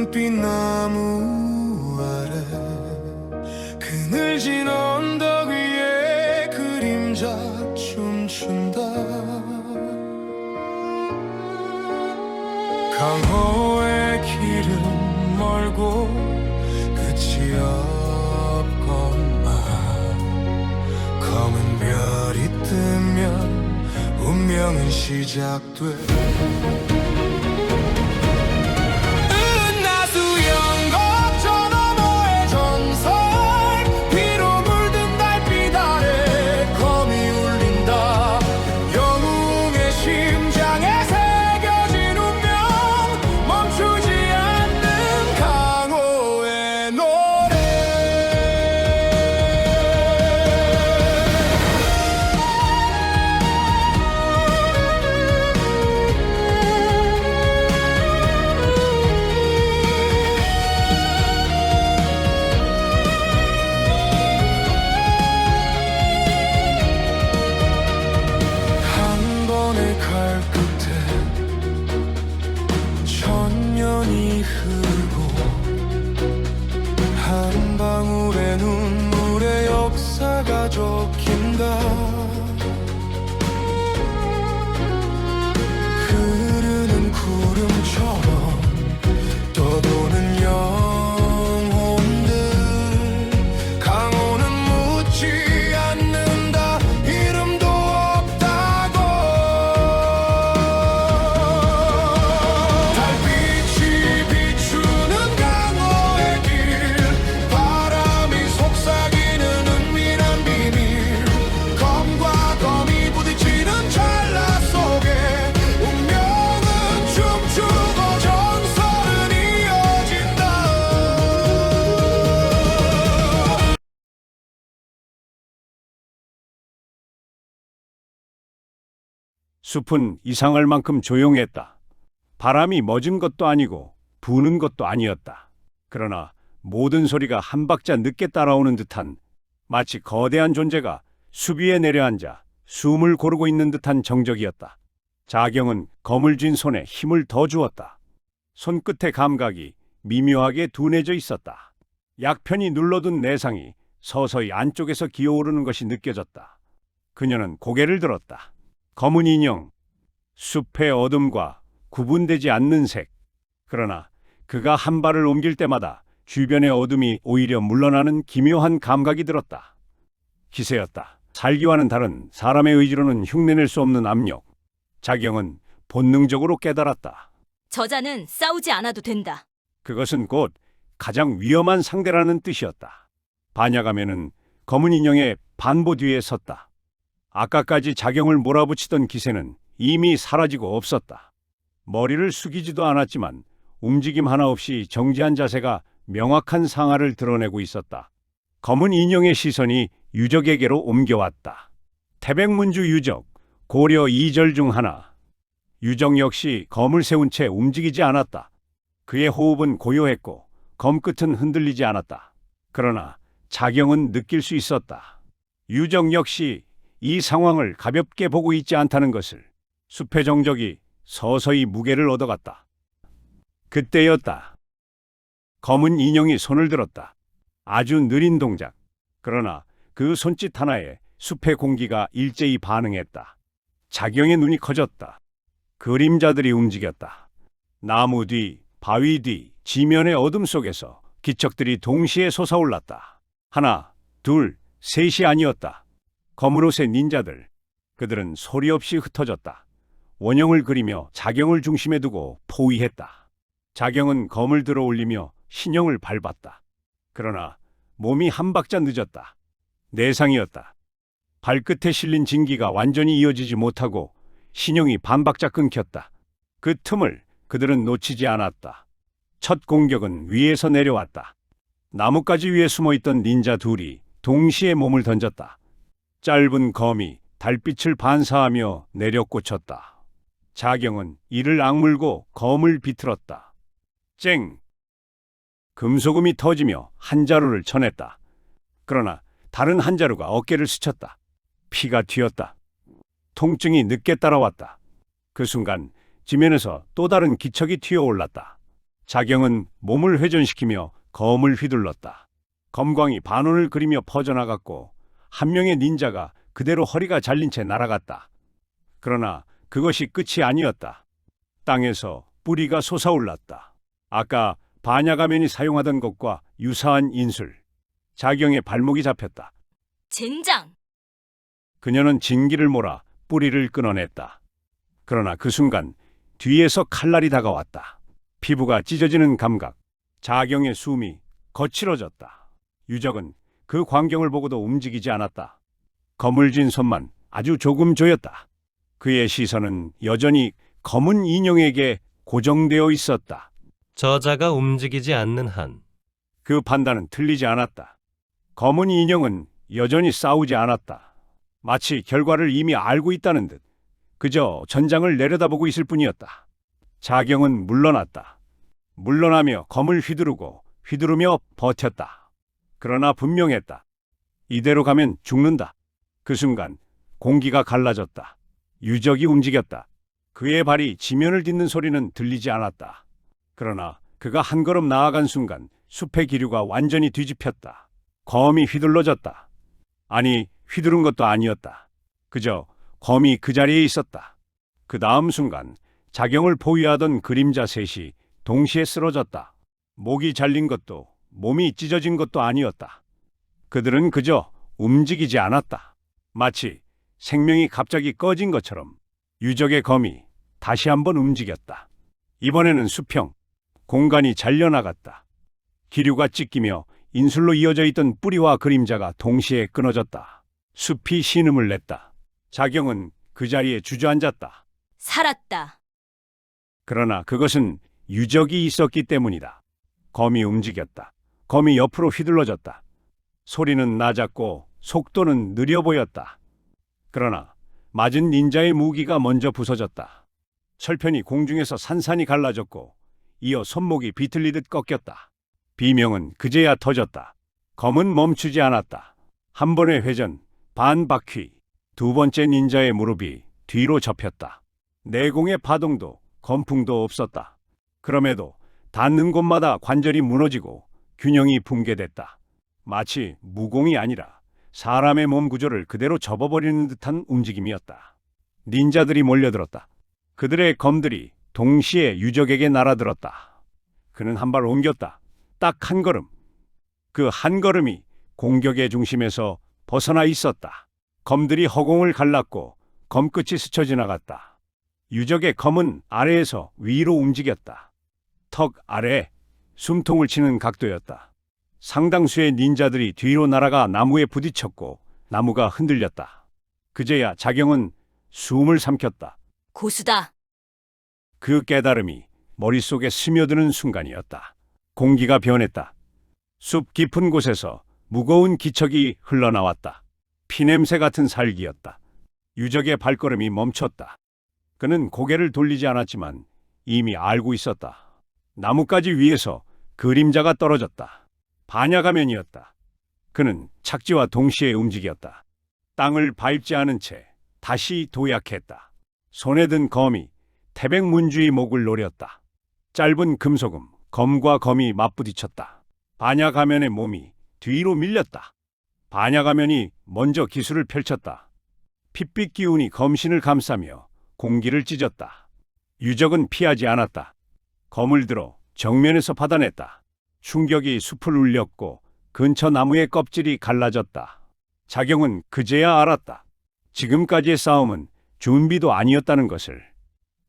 푸른빛 나무 아래 그늘진 언덕 위에 그림자 춤춘다. 강호의 길은 멀고 끝이 없건만 검은 별이 뜨면 운명은 시작돼. 천년이 흐르고 한 방울의 눈물에 역사가 적힌다. 흐르는 구름처럼 떠도는 영혼들. 강호는 묻지 않는다. 이름도 없다고. 달빛이 비추는 강호의 길. 바람이 속삭이는 은밀한 비밀. 검과 검이 부딪히는 찰나 속에 운명은 춤추고 전설은 이어진다. 숲은 이상할 만큼 조용했다. 바람이 멎은 것도 아니고 부는 것도 아니었다. 그러나 모든 소리가 한 박자 늦게 따라오는 듯한, 마치 거대한 존재가 숲 위에 내려앉아 숨을 고르고 있는 듯한 정적이었다. 자경은 검을 쥔 손에 힘을 더 주었다. 손끝의 감각이 미묘하게 둔해져 있었다. 약편히 눌러둔 내상이 서서히 안쪽에서 기어오르는 것이 느껴졌다. 그녀는 고개를 들었다. 검은 인형, 숲의 어둠과 구분되지 않는 색. 그러나 그가 한 발을 옮길 때마다 주변의 어둠이 오히려 물러나는 기묘한 감각이 들었다. 기세였다. 살기와는 다른 사람의 의지로는 흉내낼 수 없는 압력. 자경은 본능적으로 깨달았다. 저자는 싸우지 않아도 된다. 그것은 곧 가장 위험한 상대라는 뜻이었다. 반야가면은 검은 인형의 반보 뒤에 섰다. 아까까지 자경을 몰아붙이던 기세는 이미 사라지고 없었다. 머리를 숙이지도 않았지만 움직임 하나 없이 정지한 자세가 명확한 상하를 드러내고 있었다. 검은 인형의 시선이 유적에게로 옮겨왔다. 태백문주 유적, 고려 2절 중 하나. 유적 역시 검을 세운 채 움직이지 않았다. 그의 호흡은 고요했고 검끝은 흔들리지 않았다. 그러나 자경은 느낄 수 있었다. 유적 역시 이 상황을 가볍게 보고 있지 않다는 것을. 숲의 정적이 서서히 무게를 얻어갔다. 그때였다. 검은 인형이 손을 들었다. 아주 느린 동작. 그러나 그 손짓 하나에 숲의 공기가 일제히 반응했다. 자경의 눈이 커졌다. 그림자들이 움직였다. 나무 뒤, 바위 뒤, 지면의 어둠 속에서 기척들이 동시에 솟아올랐다. 하나, 둘, 셋이 아니었다. 검은옷의 닌자들. 그들은 소리 없이 흩어졌다. 원형을 그리며 자경을 중심에 두고 포위했다. 자경은 검을 들어 올리며 신형을 밟았다. 그러나 몸이 한 박자 늦었다. 내상이었다. 발끝에 실린 진기가 완전히 이어지지 못하고 신형이 반 박자 끊겼다. 그 틈을 그들은 놓치지 않았다. 첫 공격은 위에서 내려왔다. 나뭇가지 위에 숨어있던 닌자 둘이 동시에 몸을 던졌다. 짧은 검이 달빛을 반사하며 내려 꽂혔다. 자경은 이를 악물고 검을 비틀었다. 쨍! 금소금이 터지며 한 자루를 쳐냈다. 그러나 다른 한 자루가 어깨를 스쳤다. 피가 튀었다. 통증이 늦게 따라왔다. 그 순간 지면에서 또 다른 기척이 튀어올랐다. 자경은 몸을 회전시키며 검을 휘둘렀다. 검광이 반원을 그리며 퍼져나갔고 한 명의 닌자가 그대로 허리가 잘린 채 날아갔다. 그러나 그것이 끝이 아니었다. 땅에서 뿌리가 솟아올랐다. 아까 반야가면이 사용하던 것과 유사한 인술. 자경의 발목이 잡혔다. 젠장! 그녀는 진기를 몰아 뿌리를 끊어냈다. 그러나 그 순간 뒤에서 칼날이 다가왔다. 피부가 찢어지는 감각. 자경의 숨이 거칠어졌다. 유적은 그 광경을 보고도 움직이지 않았다. 검을 쥔 손만 아주 조금 조였다. 그의 시선은 여전히 검은 인형에게 고정되어 있었다. 저자가 움직이지 않는 한 그 판단은 틀리지 않았다. 검은 인형은 여전히 싸우지 않았다. 마치 결과를 이미 알고 있다는 듯 그저 전장을 내려다보고 있을 뿐이었다. 자경은 물러났다. 물러나며 검을 휘두르며 버텼다. 그러나 분명했다. 이대로 가면 죽는다. 그 순간 공기가 갈라졌다. 유적이 움직였다. 그의 발이 지면을 딛는 소리는 들리지 않았다. 그러나 그가 한 걸음 나아간 순간 숲의 기류가 완전히 뒤집혔다. 검이 휘둘러졌다. 아니, 휘두른 것도 아니었다. 그저 검이 그 자리에 있었다. 그 다음 순간 자경을 포위하던 그림자 셋이 동시에 쓰러졌다. 목이 잘린 것도 몸이 찢어진 것도 아니었다. 그들은 그저 움직이지 않았다. 마치 생명이 갑자기 꺼진 것처럼 유적의 검이 다시 한번 움직였다. 이번에는 수평, 공간이 잘려나갔다. 기류가 찢기며 인술로 이어져 있던 뿌리와 그림자가 동시에 끊어졌다. 숲이 신음을 냈다. 자경은 그 자리에 주저앉았다. 살았다. 그러나 그것은 유적이 있었기 때문이다. 검이 움직였다. 검이 옆으로 휘둘러졌다. 소리는 낮았고 속도는 느려 보였다. 그러나 맞은 닌자의 무기가 먼저 부서졌다. 철편이 공중에서 산산이 갈라졌고 이어 손목이 비틀리듯 꺾였다. 비명은 그제야 터졌다. 검은 멈추지 않았다. 한 번의 회전, 반 바퀴, 두 번째 닌자의 무릎이 뒤로 접혔다. 내공의 파동도 건풍도 없었다. 그럼에도 닿는 곳마다 관절이 무너지고 균형이 붕괴됐다. 마치 무공이 아니라 사람의 몸 구조를 그대로 접어버리는 듯한 움직임이었다. 닌자들이 몰려들었다. 그들의 검들이 동시에 유적에게 날아들었다. 그는 한 발 옮겼다. 딱 한 걸음. 그 한 걸음이 공격의 중심에서 벗어나 있었다. 검들이 허공을 갈랐고 검끝이 스쳐 지나갔다. 유적의 검은 아래에서 위로 움직였다. 턱 아래 숨통을 치는 각도였다. 상당수의 닌자들이 뒤로 날아가 나무에 부딪혔고 나무가 흔들렸다. 그제야 자경은 숨을 삼켰다. 고수다. 그 깨달음이 머릿속에 스며드는 순간이었다. 공기가 변했다. 숲 깊은 곳에서 무거운 기척이 흘러나왔다. 피냄새 같은 살기였다. 유적의 발걸음이 멈췄다. 그는 고개를 돌리지 않았지만 이미 알고 있었다. 나뭇가지 위에서 그림자가 떨어졌다. 반야가면이었다. 그는 착지와 동시에 움직였다. 땅을 밟지 않은 채 다시 도약했다. 손에 든 검이 태백문주의 목을 노렸다. 짧은 금소금, 검과 검이 맞부딪혔다. 반야가면의 몸이 뒤로 밀렸다. 반야가면이 먼저 기술을 펼쳤다. 핏빛 기운이 검신을 감싸며 공기를 찢었다. 유적은 피하지 않았다. 검을 들어 정면에서 받아냈다. 충격이 숲을 울렸고 근처 나무의 껍질이 갈라졌다. 자경은 그제야 알았다. 지금까지의 싸움은 준비도 아니었다는 것을.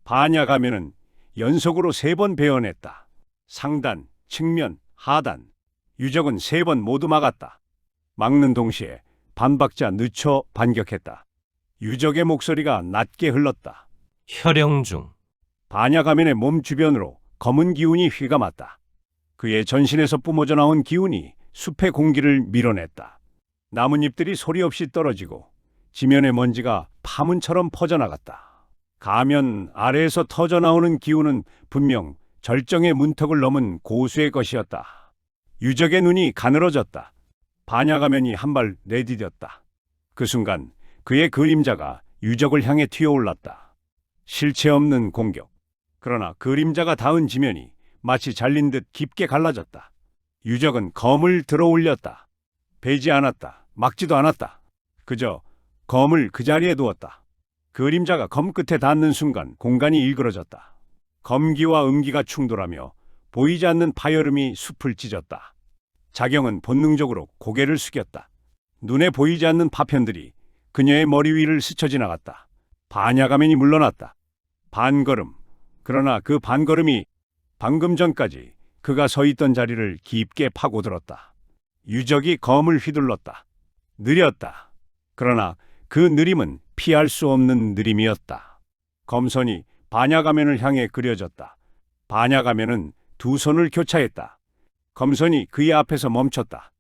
반야가면은 연속으로 3번 베어냈다. 상단, 측면, 하단. 유적은 3번 모두 막았다. 막는 동시에 반박자 늦춰 반격했다. 유적의 목소리가 낮게 흘렀다. 혈영중 반야가면의 몸 주변으로 검은 기운이 휘감았다. 그의 전신에서 뿜어져 나온 기운이 숲의 공기를 밀어냈다. 나뭇잎들이 소리 없이 떨어지고 지면의 먼지가 파문처럼 퍼져나갔다. 가면 아래에서 터져나오는 기운은 분명 절정의 문턱을 넘은 고수의 것이었다. 유적의 눈이 가늘어졌다. 반야가면이 한 발 내디뎠다. 그 순간 그의 그림자가 유적을 향해 튀어올랐다. 실체 없는 공격. 그러나 그림자가 닿은 지면이 마치 잘린 듯 깊게 갈라졌다. 유적은 검을 들어 올렸다. 베지 않았다. 막지도 않았다. 그저 검을 그 자리에 두었다. 그림자가 검 끝에 닿는 순간 공간이 일그러졌다. 검기와 음기가 충돌하며 보이지 않는 파열음이 숲을 찢었다. 자경은 본능적으로 고개를 숙였다. 눈에 보이지 않는 파편들이 그녀의 머리 위를 스쳐 지나갔다. 반야가면이 물러났다. 반걸음. 그러나 그 반걸음이 방금 전까지 그가 서 있던 자리를 깊게 파고들었다. 유적이 검을 휘둘렀다. 느렸다. 그러나 그 느림은 피할 수 없는 느림이었다. 검선이 반야가면을 향해 그려졌다. 반야가면은 두 손을 교차했다. 검선이 그의 앞에서 멈췄다.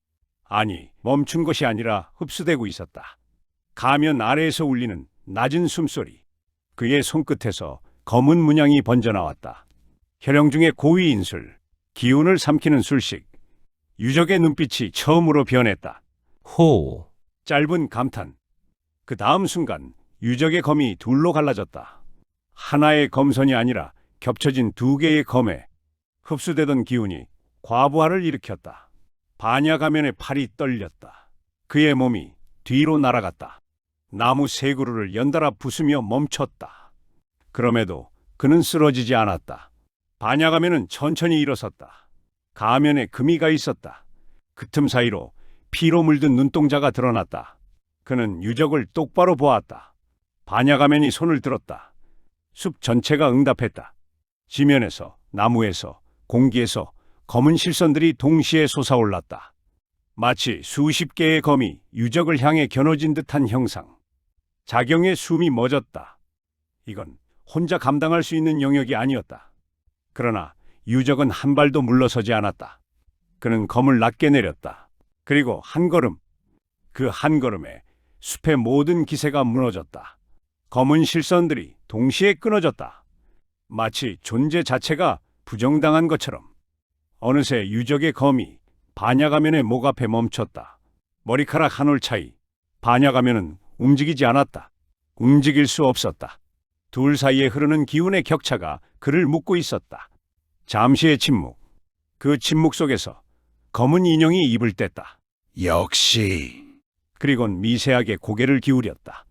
아니, 멈춘 것이 아니라 흡수되고 있었다. 가면 아래에서 울리는 낮은 숨소리. 그의 손끝에서 검은 문양이 번져나왔다. 혈영 중의 고위 인술, 기운을 삼키는 술식. 유적의 눈빛이 처음으로 변했다. 호. 짧은 감탄. 그 다음 순간 유적의 검이 둘로 갈라졌다. 하나의 검선이 아니라 겹쳐진 두 개의 검에 흡수되던 기운이 과부하를 일으켰다. 반야가면의 팔이 떨렸다. 그의 몸이 뒤로 날아갔다. 나무 세 그루를 연달아 부수며 멈췄다. 그럼에도 그는 쓰러지지 않았다. 반야가면은 천천히 일어섰다. 가면에 금이가 있었다. 그 틈 사이로 피로 물든 눈동자가 드러났다. 그는 유적을 똑바로 보았다. 반야가면이 손을 들었다. 숲 전체가 응답했다. 지면에서, 나무에서, 공기에서 검은 실선들이 동시에 솟아올랐다. 마치 수십 개의 검이 유적을 향해 겨눠진 듯한 형상. 자경의 숨이 멎었다. 이건 혼자 감당할 수 있는 영역이 아니었다. 그러나 유적은 한 발도 물러서지 않았다. 그는 검을 낮게 내렸다. 그리고 한 걸음, 그 한 걸음에 숲의 모든 기세가 무너졌다. 검은 실선들이 동시에 끊어졌다. 마치 존재 자체가 부정당한 것처럼. 어느새 유적의 검이 반야가면의 목 앞에 멈췄다. 머리카락 한 올 차이. 반야가면은 움직이지 않았다. 움직일 수 없었다. 둘 사이에 흐르는 기운의 격차가 그를 묶고 있었다. 잠시의 침묵. 그 침묵 속에서 검은 인형이 입을 뗐다. 역시 그리곤 미세하게 고개를 기울였다.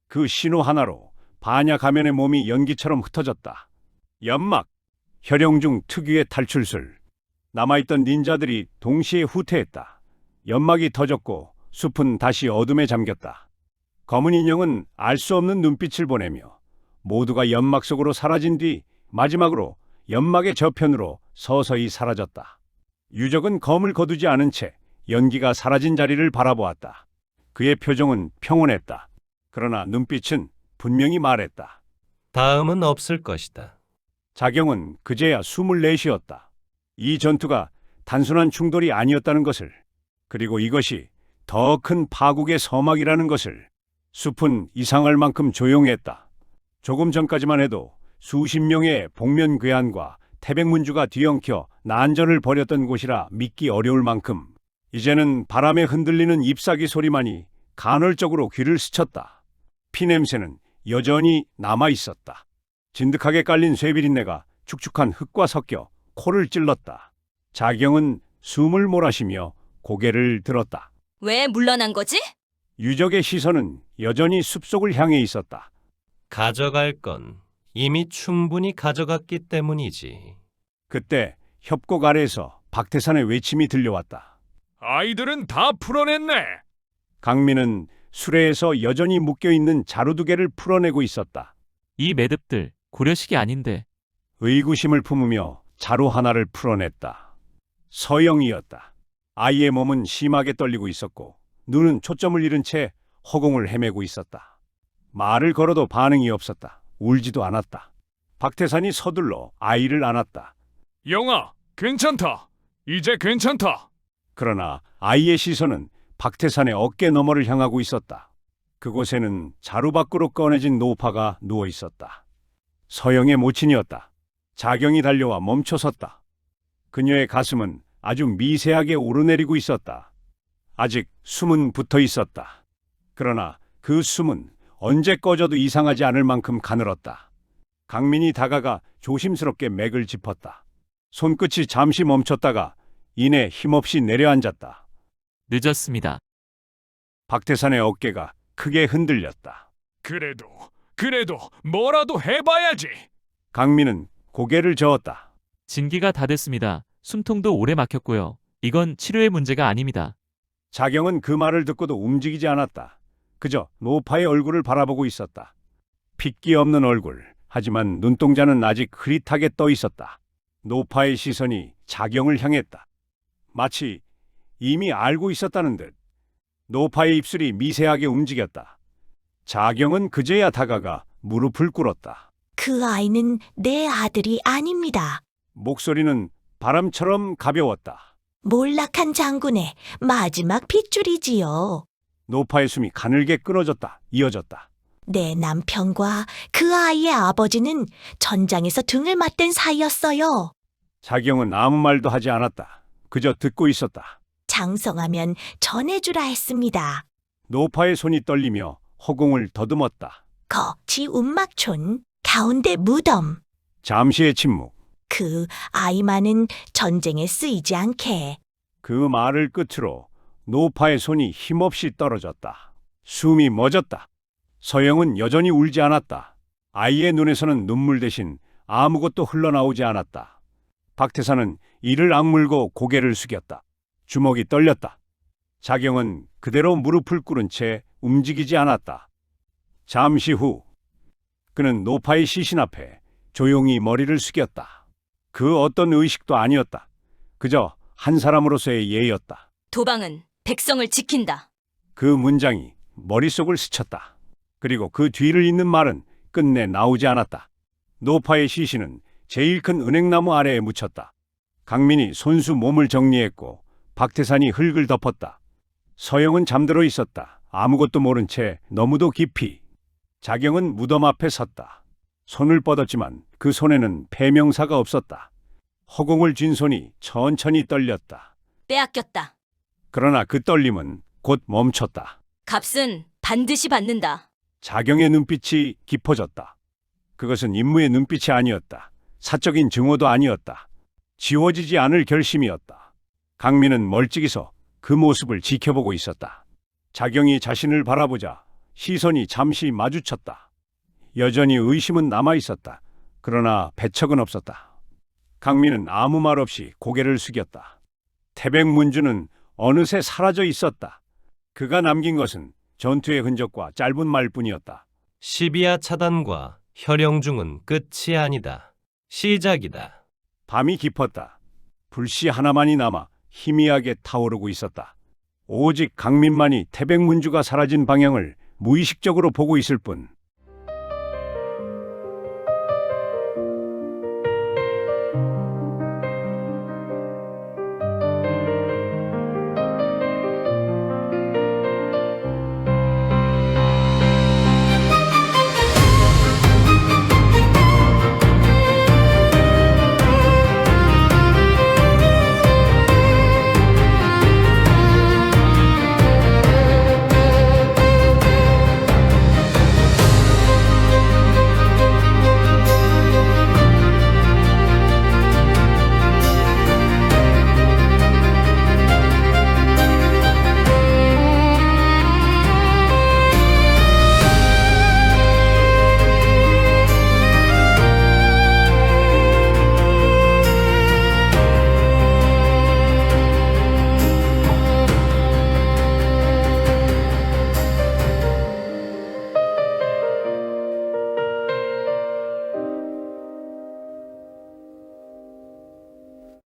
그 신호 하나로 반야가면의 몸이 연기처럼 흩어졌다. 연막, 혈영중 특유의 탈출술. 남아있던 닌자들이 동시에 후퇴했다. 연막이 터졌고 숲은 다시 어둠에 잠겼다. 검은 인형은 알 수 없는 눈빛을 보내며 모두가 연막 속으로 사라진 뒤 마지막으로 연막의 저편으로 서서히 사라졌다. 유적은 검을 거두지 않은 채 연기가 사라진 자리를 바라보았다. 그의 표정은 평온했다. 그러나 눈빛은 분명히 말했다. 다음은 없을 것이다. 자경은 그제야 숨을 내쉬었다. 이 전투가 단순한 충돌이 아니었다는 것을, 그리고 이것이 더 큰 파국의 서막이라는 것을. 숲은 이상할 만큼 조용했다. 조금 전까지만 해도 수십 명의 복면 괴한과 태백문주가 뒤엉켜 난전을 벌였던 곳이라 믿기 어려울 만큼 이제는 바람에 흔들리는 잎사귀 소리만이 간헐적으로 귀를 스쳤다. 피냄새는 여전히 남아 있었다. 진득하게 깔린 쇠비린내가 축축한 흙과 섞여 코를 찔렀다. 자경은 숨을 몰아쉬며 고개를 들었다. 왜 물러난 거지? 유적의 시선은 여전히 숲속을 향해 있었다. 가져갈 건 이미 충분히 가져갔기 때문이지. 그때 협곡 아래에서 박태산의 외침이 들려왔다. 아이들은 다 풀어냈네. 강민은 수레에서 여전히 묶여있는 자루 두 개를 풀어내고 있었다. 이 매듭들 고려식이 아닌데. 의구심을 품으며 자루 하나를 풀어냈다. 서영이었다. 아이의 몸은 심하게 떨리고 있었고 눈은 초점을 잃은 채 허공을 헤매고 있었다. 말을 걸어도 반응이 없었다. 울지도 않았다. 박태산이 서둘러 아이를 안았다. 영아, 괜찮다. 이제 괜찮다. 그러나 아이의 시선은 박태산의 어깨 너머를 향하고 있었다. 그곳에는 자루 밖으로 꺼내진 노파가 누워 있었다. 서영의 모친이었다. 자경이 달려와 멈춰섰다. 그녀의 가슴은 아주 미세하게 오르내리고 있었다. 아직 숨은 붙어 있었다. 그러나 그 숨은 언제 꺼져도 이상하지 않을 만큼 가늘었다. 강민이 다가가 조심스럽게 맥을 짚었다. 손끝이 잠시 멈췄다가 이내 힘없이 내려앉았다. 늦었습니다. 박태산의 어깨가 크게 흔들렸다. 그래도 뭐라도 해봐야지. 강민은 고개를 저었다. 진기가 다 됐습니다. 숨통도 오래 막혔고요. 이건 치료의 문제가 아닙니다. 자경은 그 말을 듣고도 움직이지 않았다. 그저 노파의 얼굴을 바라보고 있었다. 핏기 없는 얼굴, 하지만 눈동자는 아직 흐릿하게 떠 있었다. 노파의 시선이 자경을 향했다. 마치 이미 알고 있었다는 듯. 노파의 입술이 미세하게 움직였다. 자경은 그제야 다가가 무릎을 꿇었다. 그 아이는 내 아들이 아닙니다. 목소리는 바람처럼 가벼웠다. 몰락한 장군의 마지막 핏줄이지요. 노파의 숨이 가늘게 끊어졌다. 이어졌다. 내 남편과 그 아이의 아버지는 전장에서 등을 맞댄 사이였어요. 자경은 아무 말도 하지 않았다. 그저 듣고 있었다. 장성하면 전해주라 했습니다. 노파의 손이 떨리며 허공을 더듬었다. 거치 운막촌 가운데 무덤. 잠시의 침묵. 그 아이만은 전쟁에 쓰이지 않게. 그 말을 끝으로 노파의 손이 힘없이 떨어졌다. 숨이 멎었다. 서영은 여전히 울지 않았다. 아이의 눈에서는 눈물 대신 아무것도 흘러나오지 않았다. 박태산은 이를 악물고 고개를 숙였다. 주먹이 떨렸다. 자경은 그대로 무릎을 꿇은 채 움직이지 않았다. 잠시 후 그는 노파의 시신 앞에 조용히 머리를 숙였다. 그 어떤 의식도 아니었다. 그저 한 사람으로서의 예였다. 도방은 백성을 지킨다. 그 문장이 머릿속을 스쳤다. 그리고 그 뒤를 잇는 말은 끝내 나오지 않았다. 노파의 시신은 제일 큰 은행나무 아래에 묻혔다. 강민이 손수 몸을 정리했고 박태산이 흙을 덮었다. 서영은 잠들어 있었다. 아무것도 모른 채 너무도 깊이. 자경은 무덤 앞에 섰다. 손을 뻗었지만 그 손에는 패명사가 없었다. 허공을 쥔 손이 천천히 떨렸다. 빼앗겼다. 그러나 그 떨림은 곧 멈췄다. 값은 반드시 받는다. 자경의 눈빛이 깊어졌다. 그것은 임무의 눈빛이 아니었다. 사적인 증오도 아니었다. 지워지지 않을 결심이었다. 강민은 멀찍이 서 그 모습을 지켜보고 있었다. 자경이 자신을 바라보자 시선이 잠시 마주쳤다. 여전히 의심은 남아있었다. 그러나 배척은 없었다. 강민은 아무 말 없이 고개를 숙였다. 태백문주는 어느새 사라져 있었다. 그가 남긴 것은 전투의 흔적과 짧은 말뿐이었다. 시비아 차단과 혈영중은 끝이 아니다. 시작이다. 밤이 깊었다. 불씨 하나만이 남아 희미하게 타오르고 있었다. 오직 강민만이 태백문주가 사라진 방향을 무의식적으로 보고 있을 뿐